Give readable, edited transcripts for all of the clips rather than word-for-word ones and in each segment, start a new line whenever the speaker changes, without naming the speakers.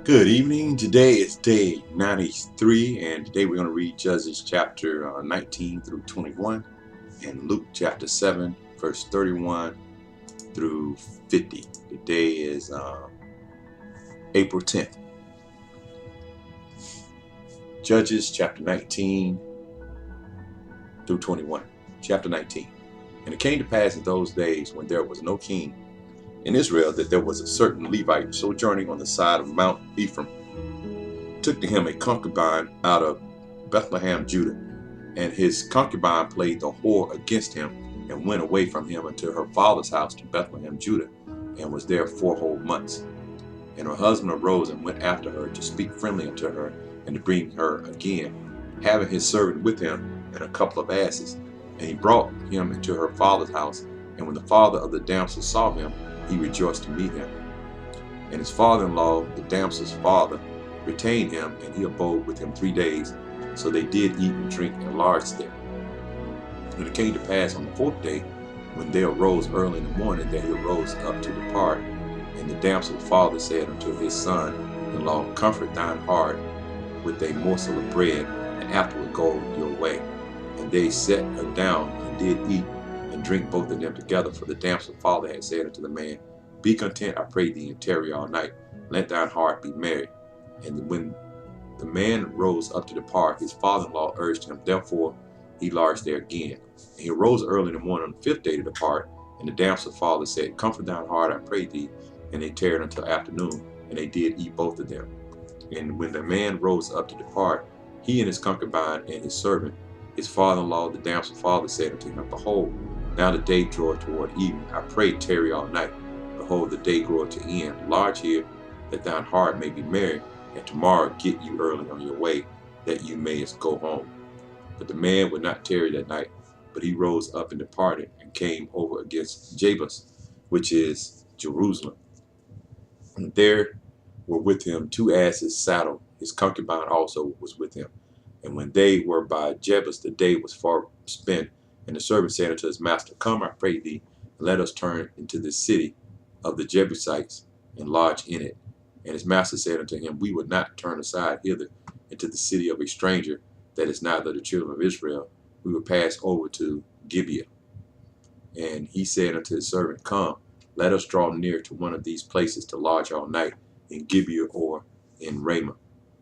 Good evening. Today is day 93, and today we're going to read Judges chapter 19 through 21 and Luke chapter 7, verse 31 through 50. Today is April 10th. Judges chapter 19 through 21. Chapter 19. And it came to pass in those days when there was no king in Israel that there was a certain Levite sojourning on the side of Mount Ephraim, took to him a concubine out of Bethlehem, Judah. And his concubine played the whore against him, and went away from him unto her father's house to Bethlehem, Judah, and was there 4 whole months. And her husband arose and went after her to speak friendly unto her, and to bring her again, having his servant with him and a couple of asses. And he brought him into her father's house. And when the father of the damsel saw him, he rejoiced to meet him. And his father-in-law, the damsel's father, retained him, and he abode with him 3 days. So they did eat and drink and lodged there. And it came to pass on the 4th day, when they arose early in the morning, that he arose up to depart. And the damsel's father said unto his son-in-law, Comfort thine heart with a morsel of bread, and afterward go your way. And they set her down, and did eat and drink both of them together. For the damsel's father had said unto the man, Be content, I pray thee, and tarry all night. Let thine heart be merry. And when the man rose up to depart, his father-in-law urged him. Therefore he lodged there again. And he arose early in the morning on the 5th day to depart. And the damsel's father said, Comfort thine heart, I pray thee. And they tarried until afternoon, and they did eat both of them. And when the man rose up to depart, he and his concubine and his servant, his father-in-law, the damsel's father, said unto him, Behold, now the day draweth toward evening. I pray tarry all night. Behold, the day groweth to end. Lodge here, that thine heart may be merry, and tomorrow get you early on your way, that you mayest go home. But the man would not tarry that night, but he rose up and departed, and came over against Jebus, which is Jerusalem. And there were with him 2 asses saddled. His concubine also was with him. And when they were by Jebus, the day was far spent. And the servant said unto his master, Come, I pray thee, and let us turn into the city of the Jebusites, and lodge in it. And his master said unto him, We would not turn aside hither into the city of a stranger, that is neither the children of Israel. We would pass over to Gibeah. And he said unto his servant, Come, let us draw near to one of these places to lodge all night, in Gibeah or in Ramah.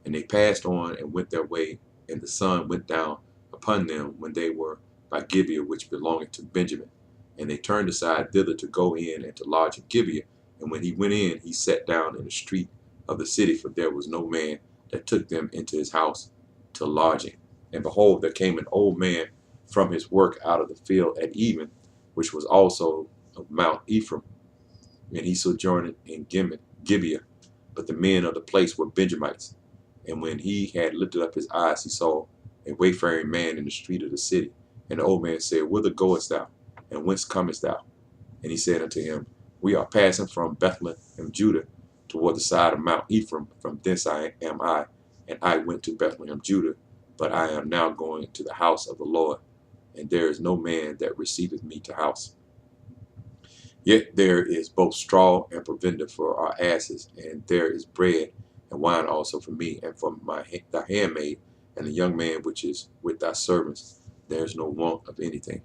And they passed on and went their way, and the sun went down upon them when they were by Gibeah, which belongeth to Benjamin. And they turned aside thither to go in and to lodge in Gibeah. And when he went in, he sat down in the street of the city, for there was no man that took them into his house to lodging. And behold, there came an old man from his work out of the field at even, which was also of Mount Ephraim, and he sojourned in Gibeah. But the men of the place were Benjamites. And when he had lifted up his eyes, he saw a wayfaring man in the street of the city. And the old man said, Whither goest thou, and whence comest thou? And he said unto him, We are passing from Bethlehem, Judah, toward the side of Mount Ephraim. From thence am I, and I went to Bethlehem, Judah, but I am now going to the house of the Lord, and there is no man that receiveth me to house. Yet there is both straw and provender for our asses, and there is bread and wine also for me, and for thy handmaid, and the young man which is with thy servants. There is no want of anything.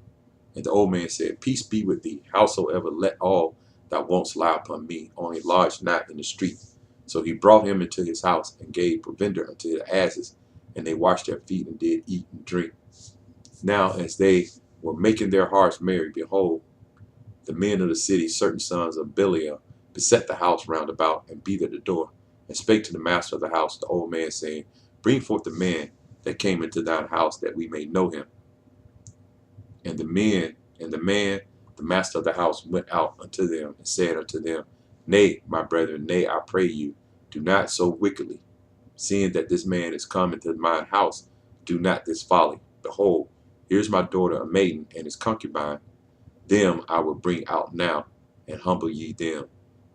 And the old man said, Peace be with thee. Howsoever, let all thy wants lie upon me, only lodge not in the street. So he brought him into his house, and gave provender unto the asses, and they washed their feet, and did eat and drink. Now as they were making their hearts merry, behold, the men of the city, certain sons of Belial, beset the house round about, and beat at the door, and spake to the master of the house, the old man, saying, Bring forth the man that came into thine house, that we may know him. And the man, the master of the house, went out unto them, and said unto them, Nay, my brethren, nay, I pray you, do not so wickedly. Seeing that this man is come into mine house, do not this folly. Behold, here is my daughter, a maiden, and his concubine. Them I will bring out now, and humble ye them,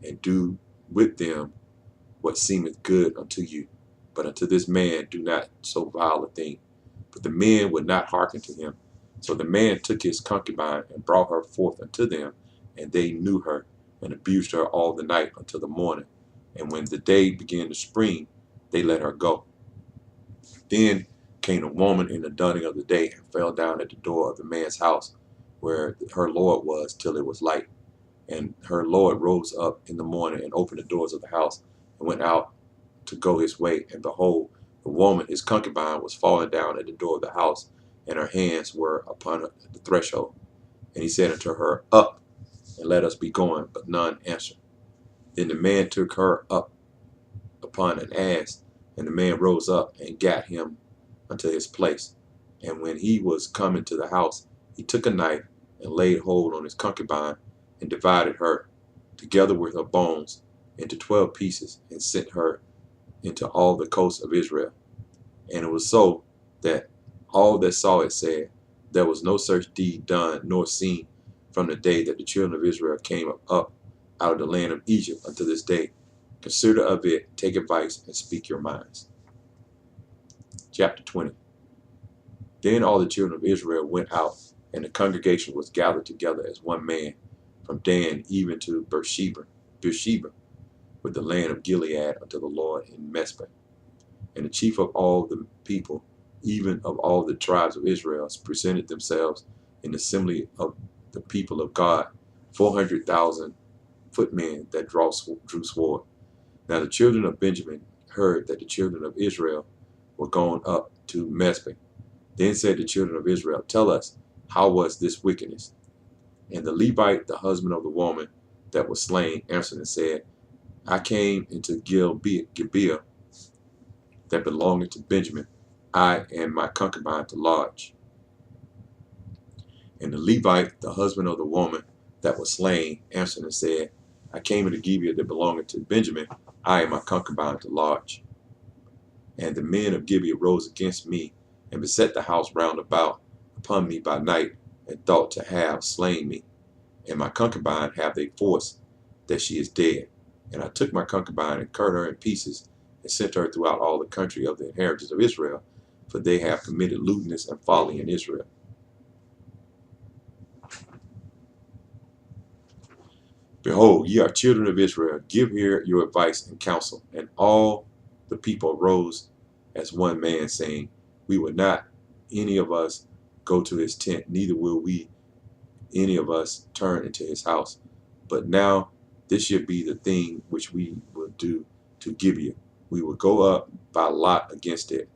and do with them what seemeth good unto you. But unto this man do not so vile a thing. But the men would not hearken to him. So the man took his concubine, and brought her forth unto them, and they knew her, and abused her all the night until the morning. And when the day began to spring, they let her go. Then came a woman in the dawning of the day and fell down at the door of the man's house where her Lord was till it was light. And her Lord rose up in the morning and opened the doors of the house and went out to go his way. And behold, the woman, his concubine, was fallen down at the door of the house, and her hands were upon the threshold. And he said unto her, Up, and let us be going. But none answered. Then the man took her up upon an ass, and the man rose up and gat him unto his place. And when he was come into the house, he took a knife and laid hold on his concubine and divided her, together with her bones, into 12 pieces, and sent her into all the coasts of Israel. And it was so that all that saw it said, There was no such deed done nor seen from the day that the children of Israel came up out of the land of Egypt unto this day. Consider of it, take advice, and speak your minds. Chapter 20. Then all the children of Israel went out, and the congregation was gathered together as one man, from Dan even to Beersheba, with the land of Gilead, unto the Lord in Mizpah. And the chief of all the people, even of all the tribes of Israel, presented themselves in the assembly of the people of God, 400,000 footmen that drew sword. Now the children of Benjamin heard that the children of Israel were gone up to Mizpah. Then said the children of Israel, Tell us, how was this wickedness? And the Levite, the husband of the woman that was slain, answered and said, I came into Gibeah that belonged to Benjamin, I and my concubine to lodge. And the Levite, the husband of the woman that was slain, answered and said, I came into Gibeah that belonged to Benjamin, I and my concubine to lodge. And the men of Gibeah rose against me and beset the house round about upon me by night, and thought to have slain me. And my concubine have they forced that she is dead. And I took my concubine and cut her in pieces, and sent her throughout all the country of the inheritance of Israel, for they have committed lewdness and folly in Israel. Behold, ye are children of Israel, give here your advice and counsel. And all the people arose as one man, saying, We will not any of us go to his tent, neither will we any of us turn into his house. But now this should be the thing which we will do to Gibeah. We will go up by lot against it,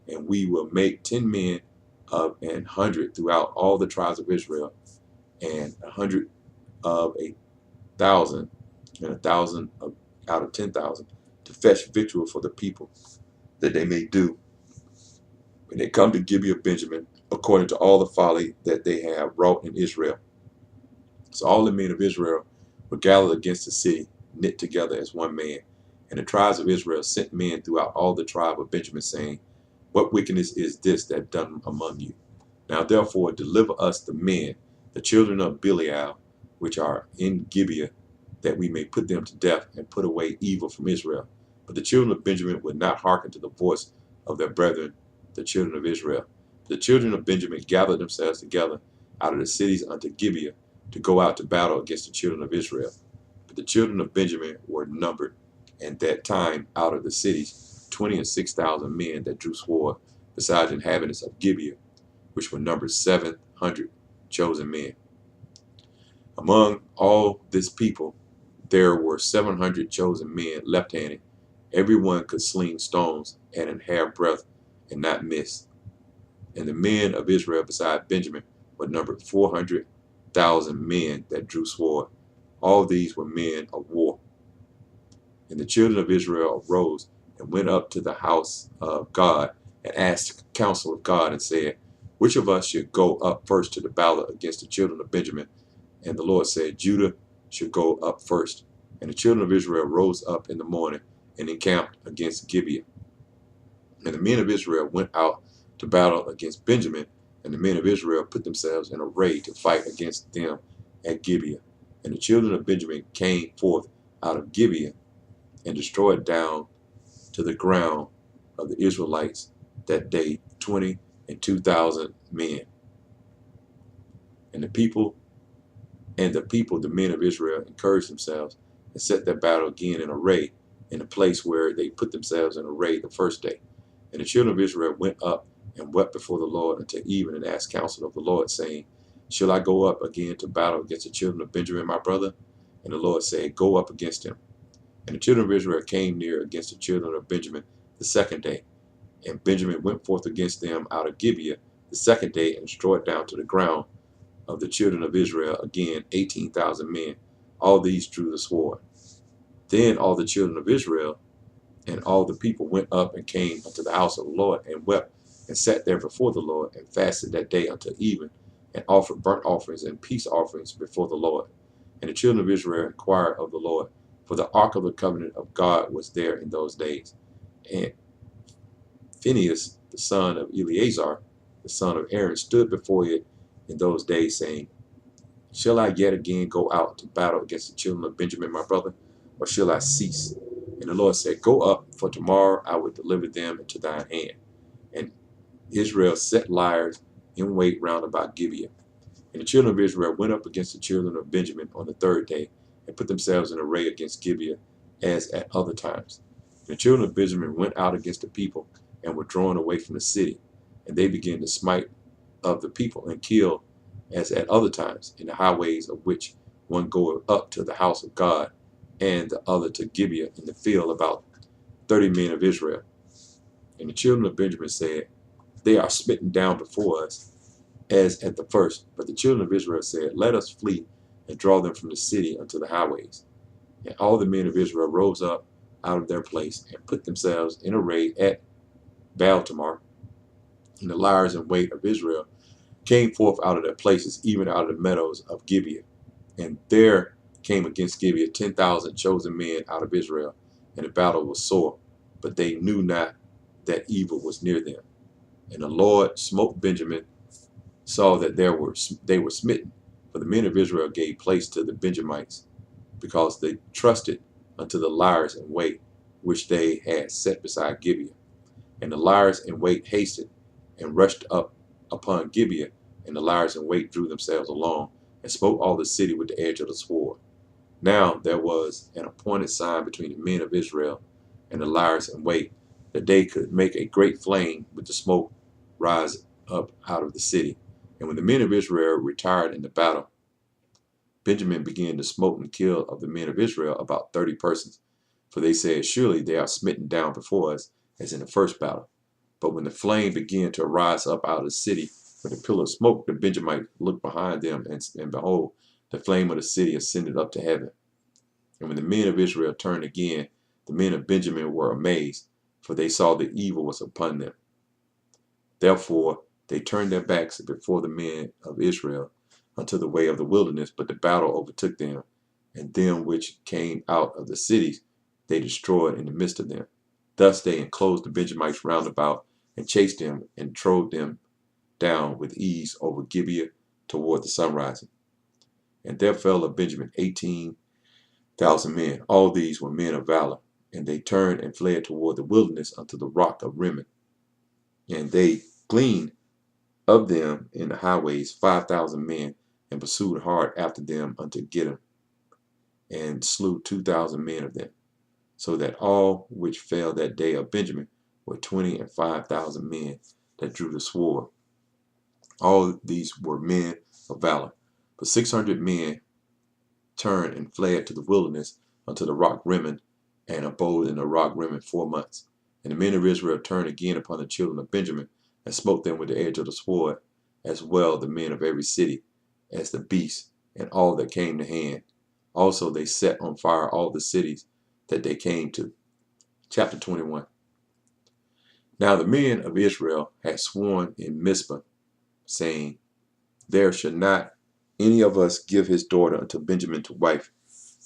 and we will make 10 men of 100 throughout all the tribes of Israel, and 100 of 1,000, and 1,000 out of 10,000, to fetch victual for the people, that they may do when they come to Gibeah of Benjamin, according to all the folly that they have wrought in Israel. So all the men of Israel were gathered against the city, knit together as one man. And the tribes of Israel sent men throughout all the tribe of Benjamin, saying, What wickedness is this that done among you? Now therefore deliver us the men, the children of Belial, which are in Gibeah, that we may put them to death and put away evil from Israel. But the children of Benjamin would not hearken to the voice of their brethren, the children of Israel. The children of Benjamin gathered themselves together out of the cities unto Gibeah, to go out to battle against the children of Israel. But the children of Benjamin were numbered at that time out of the cities 26,000 men that drew sword, besides the inhabitants of Gibeah, which were numbered 700 chosen men. Among all this people there were 700 chosen men left-handed. Every one could sling stones at an hair breadth and not miss. And the men of Israel beside Benjamin were numbered 400,000 men that drew sword. All these were men of war. And the children of Israel arose and went up to the house of God and asked counsel of God and said, Which of us should go up first to the battle against the children of Benjamin? And the Lord said, Judah should go up first. And the children of Israel rose up in the morning and encamped against Gibeah. And the men of Israel went out to battle against Benjamin, and the men of Israel put themselves in array to fight against them at Gibeah. And the children of Benjamin came forth out of Gibeah and destroyed down to the ground of the Israelites that day 22,000 men. And the people, the men of Israel, encouraged themselves and set their battle again in array in the place where they put themselves in array the first day. And the children of Israel went up and wept before the Lord until even, and asked counsel of the Lord, saying, shall I go up again to battle against the children of Benjamin my brother? And the Lord said, go up against him. And the children of Israel came near against the children of Benjamin the second day. And Benjamin went forth against them out of Gibeah the second day, and destroyed down to the ground of the children of Israel again 18,000 men. All these drew the sword. Then all the children of Israel and all the people went up and came unto the house of the Lord, and wept, and sat there before the Lord, and fasted that day until even, and offered burnt offerings and peace offerings before the Lord. And the children of Israel inquired of the Lord, for the ark of the covenant of God was there in those days. And Phinehas, the son of Eleazar, the son of Aaron, stood before it in those days, saying, shall I yet again go out to battle against the children of Benjamin my brother, or shall I cease? And the Lord said, go up, for tomorrow I will deliver them into thine hand. And Israel set liers in wait round about Gibeah. And the children of Israel went up against the children of Benjamin on the third day, and put themselves in array against Gibeah, as at other times. And the children of Benjamin went out against the people, and were drawn away from the city. And they began to smite of the people, and kill, as at other times, in the highways, of which one goeth up to the house of God, and the other to Gibeah in the field, about 30 men of Israel. And the children of Benjamin said, they are smitten down before us, as at the first. But the children of Israel said, let us flee, and draw them from the city unto the highways. And all the men of Israel rose up out of their place, and put themselves in array at Baal-tamar. And the liers in wait of Israel came forth out of their places, even out of the meadows of Gibeah. And there came against Gibeah 10,000 chosen men out of Israel, and the battle was sore, but they knew not that evil was near them. And the Lord smote Benjamin, saw that they were smitten, for the men of Israel gave place to the Benjamites, because they trusted unto the liers in wait, which they had set beside Gibeah. And the liers in wait hasted, and rushed up upon Gibeah, and the liers in wait drew themselves along, and smote all the city with the edge of the sword. Now there was an appointed sign between the men of Israel and the liers in wait, that they could make a great flame with the smoke rise up out of the city. And when the men of Israel retired in the battle, Benjamin began to smote and kill of the men of Israel about 30 persons. For they said, surely they are smitten down before us, as in the first battle. But when the flame began to rise up out of the city with a pillar of smoke, the Benjamites looked behind them, and behold, the flame of the city ascended up to heaven. And when the men of Israel turned again, the men of Benjamin were amazed, for they saw the evil was upon them. Therefore they turned their backs before the men of Israel unto the way of the wilderness, but the battle overtook them, and them which came out of the cities they destroyed in the midst of them. Thus they enclosed the Benjamites round about, and chased them, and trode them down with ease over Gibeah toward the sunrising. And there fell of Benjamin 18,000 men. All these were men of valor. And they turned and fled toward the wilderness unto the rock of Rimmon. And they gleaned of them in the highways 5,000 men, and pursued hard after them unto Gittim, and slew 2,000 men of them. So that all which fell that day of Benjamin were 25,000 men that drew the sword. All these were men of valor. But 600 men turned and fled to the wilderness unto the rock Rimmon, and abode in the rock Rimmon 4 months. And the men of Israel turned again upon the children of Benjamin, and smote them with the edge of the sword, as well the men of every city, as the beasts, and all that came to hand. Also they set on fire all the cities that they came to. Chapter 21. Now the men of Israel had sworn in Mizpah, saying, there shall not any of us give his daughter unto Benjamin to wife.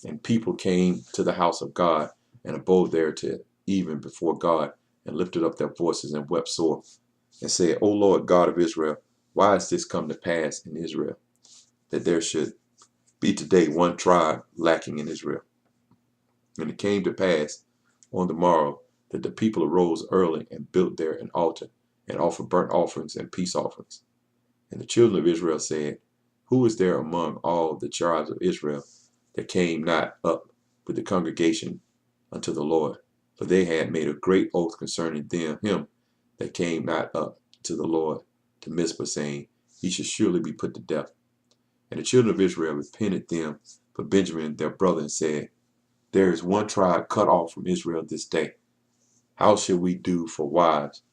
And people came to the house of God, and abode there to even before God, and lifted up their voices, and wept sore, and said, O Lord God of Israel, why is this come to pass in Israel, that there should be today one tribe lacking in Israel? And it came to pass on the morrow that the people arose early, and built there an altar, and offered burnt offerings and peace offerings. And the children of Israel said, who is there among all the tribes of Israel that came not up with the congregation unto the Lord. For they had made a great oath concerning him that came not up to the Lord to Mizpah, saying, he should surely be put to death. And the children of Israel repented them for Benjamin their brother, and said, there is one tribe cut off from Israel this day. How shall we do for wives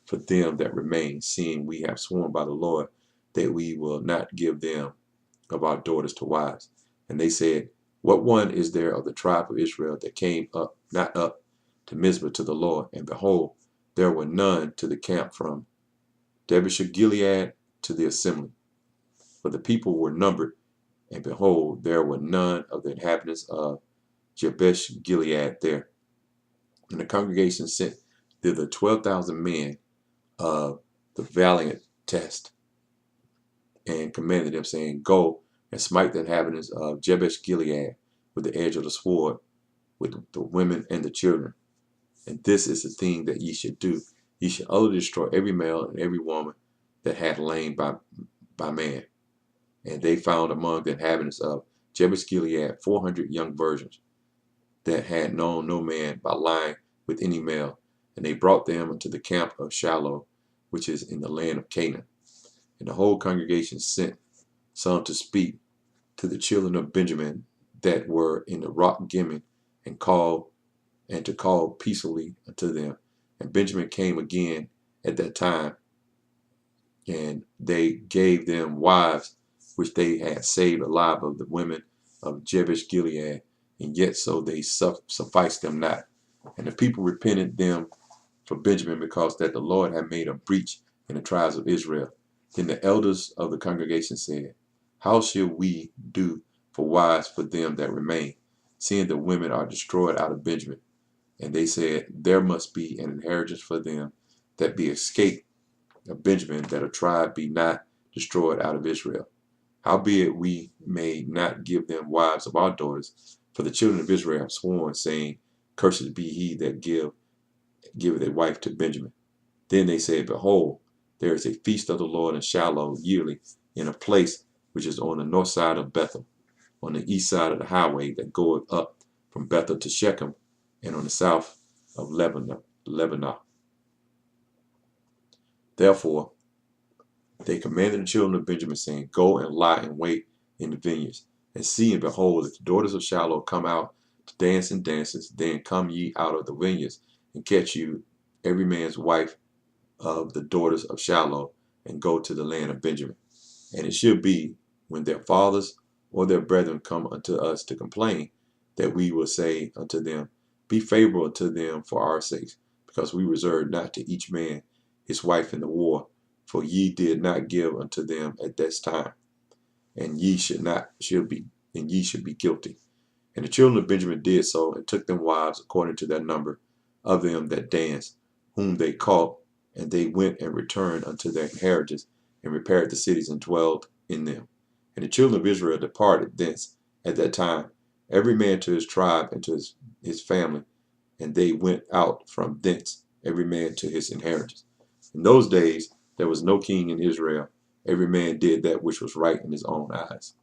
for them that remain, seeing we have sworn by the Lord that we will not give them of our daughters to wives? And they said, what one is there of the tribe of Israel that came up, not up to Mizpah to the Lord? And behold, there were none to the camp from Jabesh Gilead to the assembly. For the people were numbered, and behold, there were none of the inhabitants of Jabesh Gilead there. And the congregation sent thither 12,000 men of the valiant test, and commanded them, saying, go and smite the inhabitants of Jabesh Gilead with the edge of the sword, with the women and the children. And this is the thing that ye should do. Ye should utterly destroy every male and every woman that hath lain by man. And they found among the inhabitants of Jabesh Gilead 400 young virgins that had known no man by lying with any male. And they brought them unto the camp of Shiloh, which is in the land of Canaan. And the whole congregation sent some to speak to the children of Benjamin that were in the rock Gimmon, and to call peaceably unto them. And Benjamin came again at that time, and they gave them wives which they had saved alive of the women of Jabesh Gilead, and yet so they sufficed them not. And the people repented them for Benjamin, because that the Lord had made a breach in the tribes of Israel. Then the elders of the congregation said, how shall we do for wives for them that remain, seeing the women are destroyed out of Benjamin? And they said, there must be an inheritance for them that be escaped of Benjamin, that a tribe be not destroyed out of Israel. Howbeit we may not give them wives of our daughters, for the children of Israel have sworn, saying, cursed be he that giveth a wife to Benjamin. Then they said, behold, there is a feast of the Lord in Shiloh yearly, in a place which is on the north side of Bethel, on the east side of the highway that goeth up from Bethel to Shechem, and on the south of Lebanon. Therefore they commanded the children of Benjamin, saying, go and lie in wait in the vineyards, and see, and behold, if the daughters of Shiloh come out to dance in dances, then come ye out of the vineyards, and catch you every man's wife of the daughters of Shiloh, and go to the land of Benjamin. And it should be, when their fathers or their brethren come unto us to complain, that we will say unto them, be favorable to them for our sakes, because we reserve not to each man his wife in the war, for ye did not give unto them at this time, and ye should be guilty. And the children of Benjamin did so, and took them wives according to their number of them that danced, whom they caught, and they went and returned unto their inheritance, and repaired the cities, and dwelled in them. And the children of Israel departed thence at that time, every man to his tribe and to his family, and they went out from thence, every man to his inheritance. In those days there was no king in Israel. Every man did that which was right in his own eyes.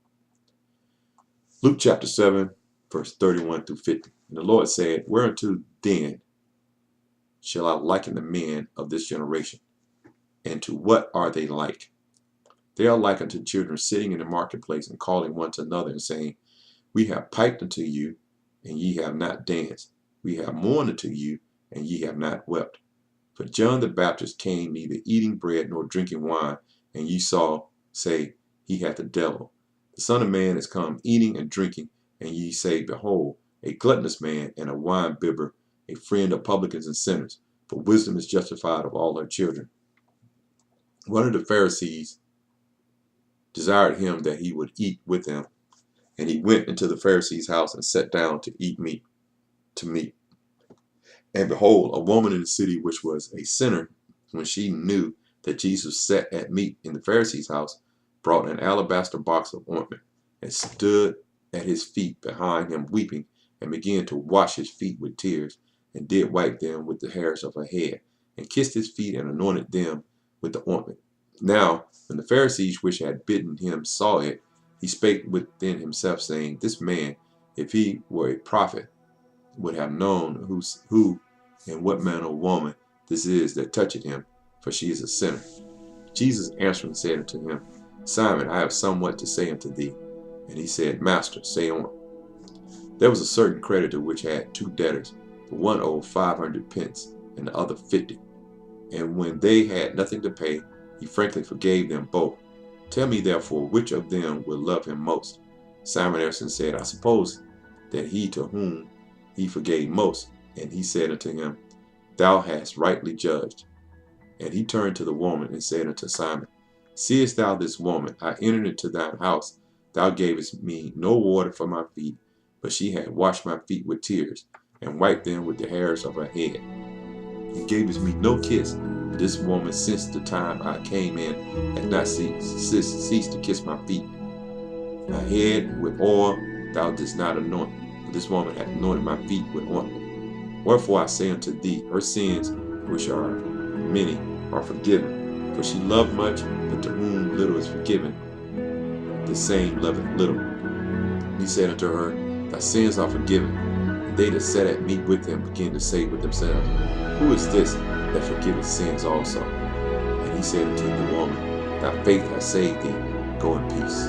Luke chapter 7, verse 31 through 50. And the Lord said, whereunto then shall I liken the men of this generation? And to what are they like? They are like unto children sitting in the marketplace, and calling one to another, and saying, we have piped unto you, and ye have not danced. We have mourned unto you, and ye have not wept. For John the Baptist came neither eating bread nor drinking wine, and ye say, he hath the devil. The Son of Man is come eating and drinking, and ye say, behold, a gluttonous man and a wine bibber, a friend of publicans and sinners. For wisdom is justified of all her children. One of the Pharisees desired him that he would eat with him, and he went into the Pharisee's house and sat down to eat meat. And behold, a woman in the city which was a sinner, when she knew that Jesus sat at meat in the Pharisee's house, brought an alabaster box of ointment, and stood at his feet behind him weeping, and began to wash his feet with tears, and did wipe them with the hairs of her head, and kissed his feet, and anointed them with the ointment. Now when the Pharisees which had bidden him saw it, he spake within himself, saying, this man, if he were a prophet, would have known who and what manner of woman this is that toucheth him, for she is a sinner. Jesus answering said unto him, Simon, I have somewhat to say unto thee. And he said, Master, say on. There was a certain creditor which had 2 debtors. The one owed 500 pence, and the other 50. And when they had nothing to pay, he frankly forgave them both. Tell me therefore, which of them will love him most? Simon answered and said, I suppose that he to whom he forgave most. And he said unto him, Thou hast rightly judged. And he turned to the woman and said unto Simon, Seest thou this woman? I entered into thine house. Thou gavest me no water for my feet, but she had washed my feet with tears, and wiped them with the hairs of her head. And gavest me no kiss. But this woman, since the time I came in, hath not ceased to kiss my feet. My head with oil thou didst not anoint, but this woman hath anointed my feet with ointment. Wherefore I say unto thee, her sins, which are many, are forgiven. For she loved much, but to whom little is forgiven, the same loveth little. He said unto her, Thy sins are forgiven. And they that sat at meat with him began to say with themselves, Who is this that forgiveth sins also? And he said unto the woman, Thy faith hath saved thee. Go in peace.